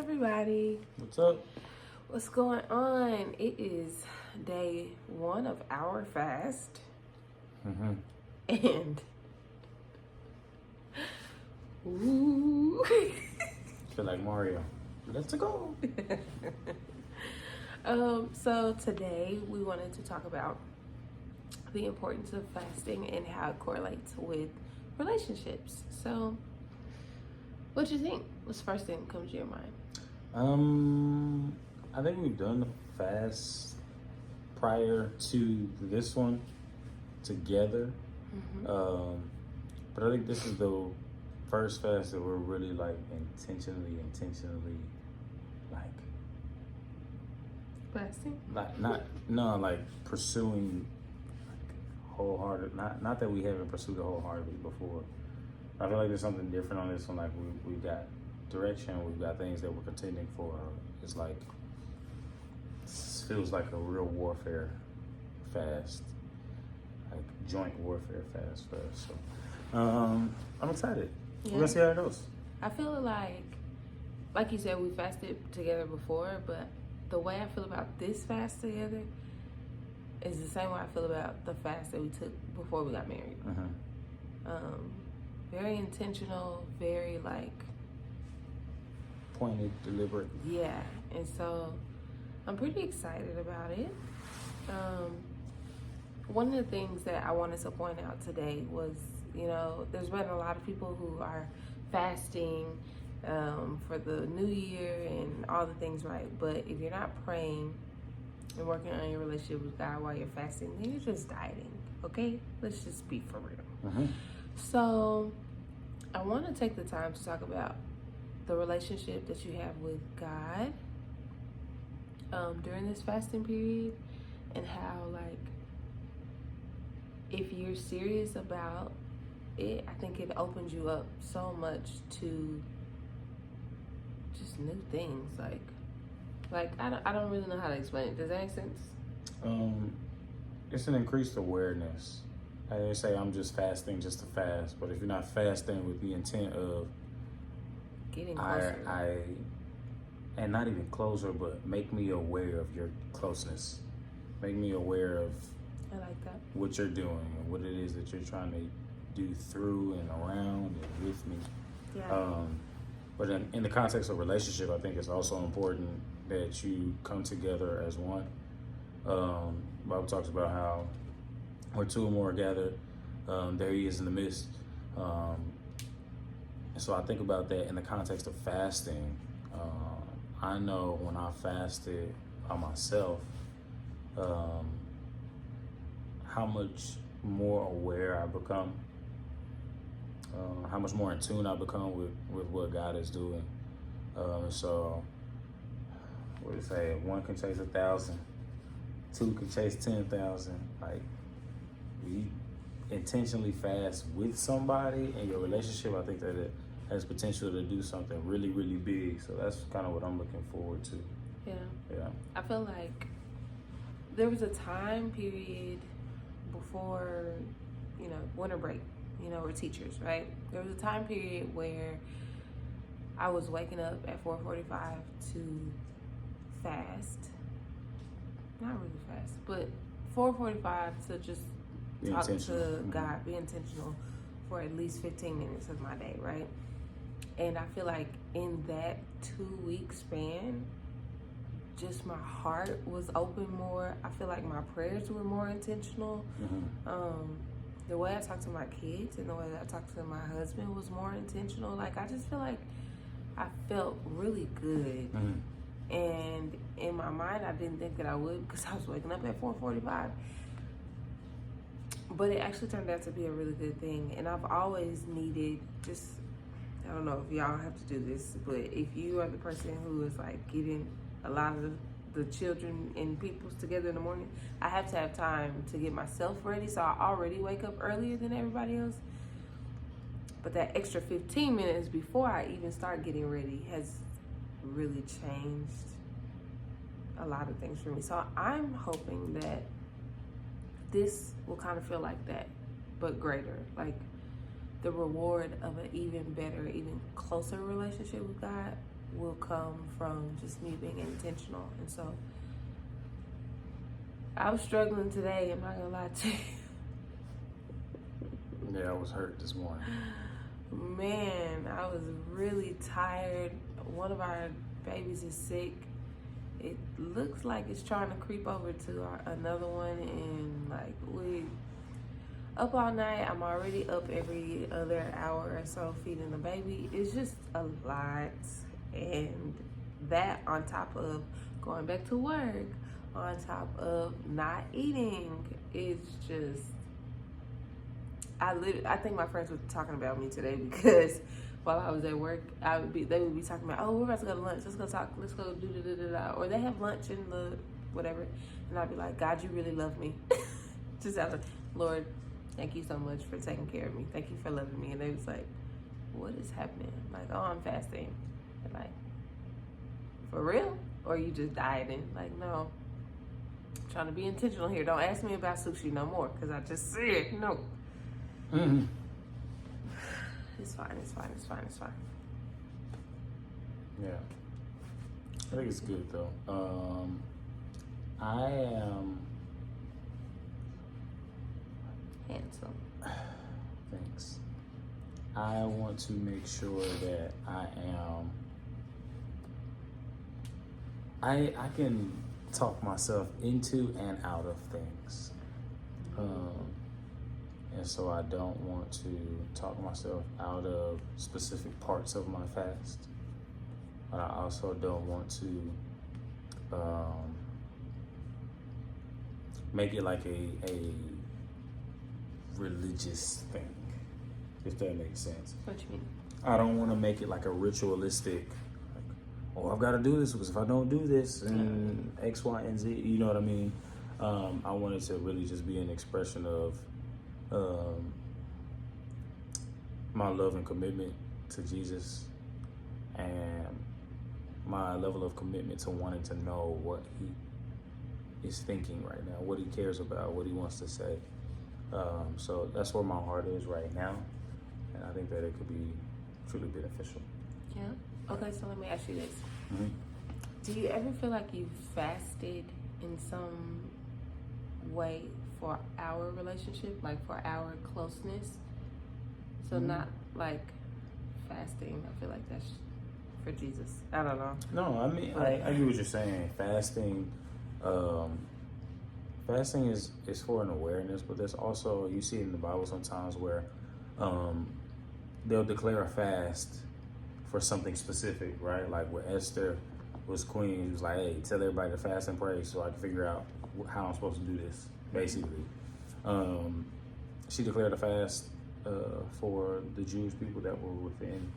everybody. What's up? What's going on? It is day 1 of our fast. And ooh. Feel like Mario. Let's go. So today we wanted to talk about the importance of fasting and how it correlates with relationships. So what do you think? What's the first thing that comes to your mind? I think we've done the fast prior to this one together. But I think this is the first fast that we're really like intentionally like Fasting? like pursuing like wholehearted. Not that we haven't pursued it wholeheartedly before. I feel like there's something different on this one. Like we've got direction, we've got things that we're contending for. It's like this feels like a real warfare fast, like joint warfare fast for us. So I'm excited. Yeah. We're gonna see how it goes. I feel like you said, we fasted together before, but the way I feel about this fast together is the same way I feel about the fast that we took before we got married. Very intentional, very like Pointed, deliberate. yeah, and so I'm pretty excited about it. One of the things that I wanted to point out today was, there's been a lot of people who are fasting for the new year and all the things, right? But if you're not praying and working on your relationship with God while you're fasting, then you're just dieting, okay? Let's just be for real. So I want to take the time to talk about the relationship that you have with God during this fasting period, and how, like, if you're serious about it, I think it opens you up so much to just new things. Like I don't really know how to explain it. Does that make sense? It's an increased awareness. I didn't say I'm just fasting just to fast, but if you're not fasting with the intent of Getting closer. And not even closer, but make me aware of your closeness. Make me aware of I like that. what you're doing and what it is that you're trying to do through and around and with me. Yeah. But in the context of relationship, I think it's also important that you come together as one. Bible talks about how where two or more are gathered, there he is in the midst. And so I think about that in the context of fasting. I know when I fasted by myself, how much more aware I become, how much more in tune I become with what God is doing. So, what do you say? 1 can chase 1,000, 2 can chase 10,000. Like, we intentionally fast with somebody in your relationship. I think that it has potential to do something really, really big. So that's kind of what I'm looking forward to. Yeah. I feel like there was a time period before, winter break. We're teachers, right? There was a time period where I was waking up at 4:45 to fast. Not really fast, but 4:45 to just talk to God, be intentional for at least 15 minutes of my day, right? And I feel like in that 2-week span, just my heart was open more. I feel like my prayers were more intentional. The way I talk to my kids and the way that I talk to my husband was more intentional. Like, I just feel like I felt really good. And in my mind, I didn't think that I would, because I was waking up at 4:45. But it actually turned out to be a really good thing. And I've always needed I don't know if y'all have to do this, but if you are the person who is like getting a lot of the children and peoples together in the morning, I have to have time to get myself ready. So I already wake up earlier than everybody else. But that extra 15 minutes before I even start getting ready has really changed a lot of things for me. So I'm hoping that this will kind of feel like that, but greater. Like, the reward of an even better, even closer relationship with God will come from just me being intentional. And so I was struggling today, I'm not gonna lie to you. Yeah, I was hurt this morning. Man, I was really tired. One of our babies is sick. It looks like it's trying to creep over to another one, and like we up all night. I'm already up every other hour or so feeding the baby. It's just a lot, and that on top of going back to work, on top of not eating, it's just I think my friends were talking about me today because while I was at work, they would be talking about, oh, we're about to go to lunch. Let's go talk. Let's go do da da da da. Or they have lunch in the whatever, and I'd be like, God, you really love me. Just out of, Lord, thank you so much for taking care of me. Thank you for loving me. And they was like, what is happening? Like, oh, I'm fasting. And like, for real? Or you just dieting? Like, no. I'm trying to be intentional here. Don't ask me about sushi no more, because I just said no. Mm-hmm. It's fine. Yeah. I think it's good though. I am handsome. Thanks. I want to make sure that I can talk myself into and out of things. And so I don't want to talk myself out of specific parts of my fast. But I also don't want to make it like a religious thing, if that makes sense. What you mean? I don't want to make it like a ritualistic, like, oh, I've got to do this because if I don't do this and X, Y, and Z, you know what I mean? I want it to really just be an expression of my love and commitment to Jesus, and my level of commitment to wanting to know what he is thinking right now, what he cares about, what he wants to say. So that's where my heart is right now, and I think that it could be truly beneficial. Yeah. Okay, so let me ask you this. Mm-hmm. Do you ever feel like you fasted in some way for our relationship, like for our closeness? So not like fasting. I feel like that's for Jesus. I don't know. No, I mean, I get what you're saying. Fasting is for an awareness, but there's also, you see it in the Bible sometimes where they'll declare a fast for something specific, right? Like where Esther was queen, she was like, hey, tell everybody to fast and pray so I can figure out how I'm supposed to do this, basically. She declared a fast for the Jewish people that were within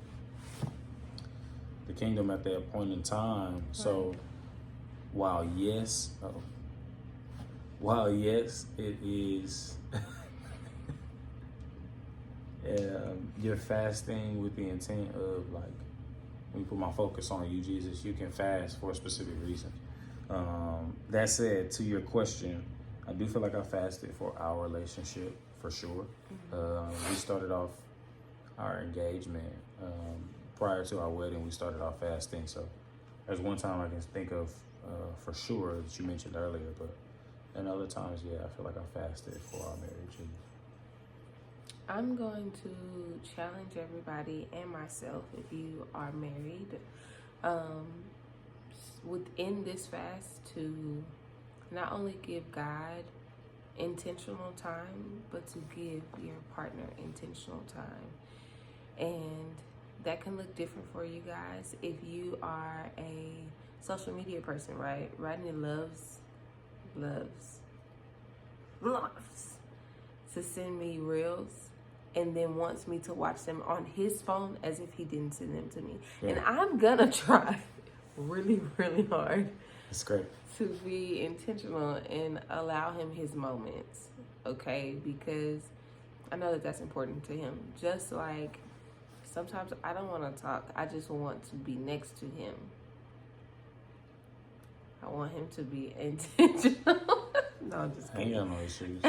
the kingdom at that point in time. So while yes, it is you're fasting with the intent of, like, when you put my focus on you, Jesus, you can fast for a specific reason. That said, to your question, I do feel like I fasted for our relationship for sure. We started off our engagement prior to our wedding. We started off fasting, so there's one time I can think of for sure that you mentioned earlier, but and other times, yeah, I feel like I fasted for our marriage. I'm going to challenge everybody and myself, if you are married, within this fast, to not only give God intentional time, but to give your partner intentional time. And that can look different for you guys. If you are a social media person, right? Rodney loves to send me reels and then wants me to watch them on his phone as if he didn't send them to me. Yeah. And I'm gonna try really, really hard. That's great. To be intentional and allow him his moments, okay? Because I know that that's important to him. Just like sometimes I don't want to talk. I just want to be next to him. I want him to be intentional. No, I'm just kidding. I ain't got no issues.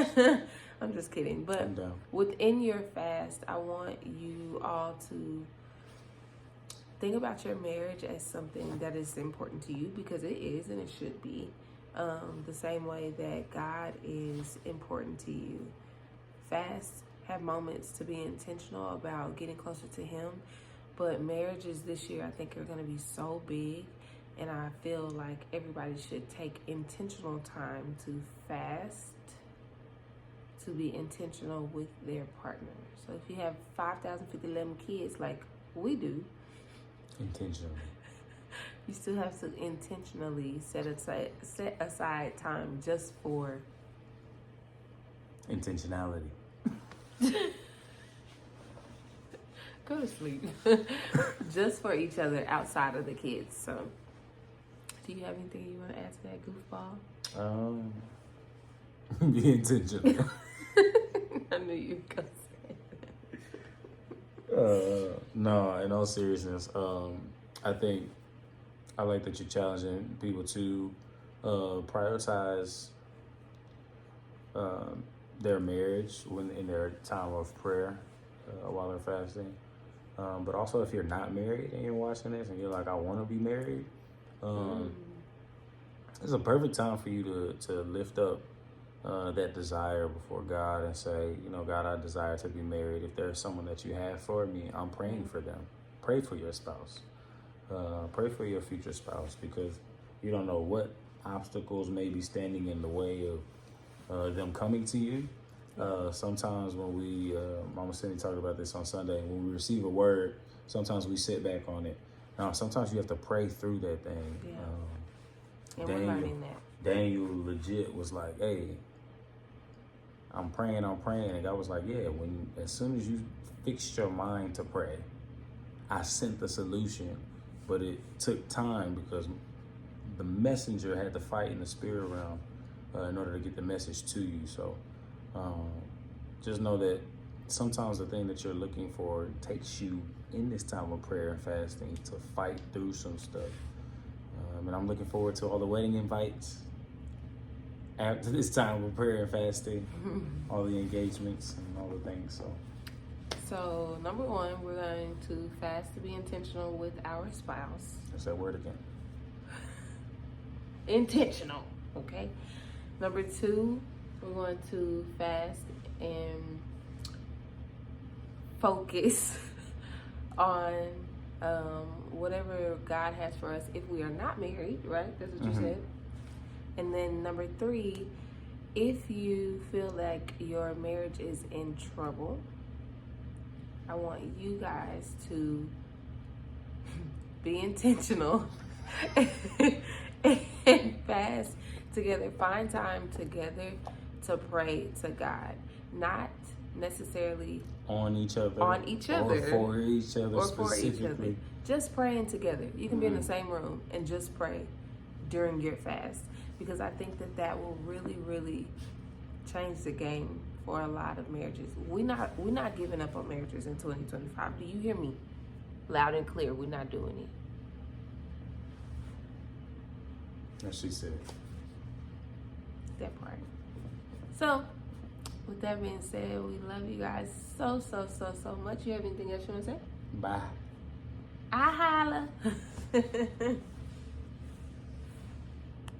I'm just kidding. But within your fast, I want you all to think about your marriage as something that is important to you, because it is and it should be. The same way that God is important to you. Fast, have moments to be intentional about getting closer to Him. But marriages this year, I think, are going to be so big. And I feel like everybody should take intentional time to fast, to be intentional with their partner. So if you have 5,011 kids like we do, Intentionally. you still have to intentionally set aside time just for Intentionality. go to sleep. Just for each other outside of the kids. So do you have anything you want to add to that, goofball? Be intentional. I knew you were going to say that. No, in all seriousness, I think I like that you're challenging people to prioritize their marriage when in their time of prayer while they're fasting. But also, if you're not married and you're watching this and you're like, I want to be married, it's a perfect time for you to lift up that desire before God and say, you know, God, I desire to be married. If there's someone that you have for me, I'm praying for them. Pray for your spouse. Pray for your future spouse, because you don't know what obstacles may be standing in the way of them coming to you. Sometimes when we, Mama Cindy talked about this on Sunday, when we receive a word, sometimes we sit back on it. Now, sometimes you have to pray through that thing. Yeah. And we're learning that. Daniel legit was like, hey, I'm praying. And God was like, yeah, as soon as you fixed your mind to pray, I sent the solution, but it took time because the messenger had to fight in the spirit realm in order to get the message to you. So just know that sometimes the thing that you're looking for takes you in this time of prayer and fasting to fight through some stuff. And I'm looking forward to all the wedding invites after this time of prayer and fasting, all the engagements and all the things. So number one, we're going to fast to be intentional with our spouse. That's that word again. Intentional, okay? Number two, we're going to fast and focus on whatever God has for us if we are not married, right? That's what you said. And then number three, if you feel like your marriage is in trouble, I want you guys to be intentional and fast together. Find time together to pray to God. Not necessarily on each other. Or for each other. Specifically. Just praying together. You can be in the same room and just pray during your fast. Because I think that will really, really change the game for a lot of marriages. We're not giving up on marriages in 2025. Do you hear me? Loud and clear. We're not doing it. As she said. That part. So, with that being said, we love you guys so much. You have anything else you want to say? Bye. I holla.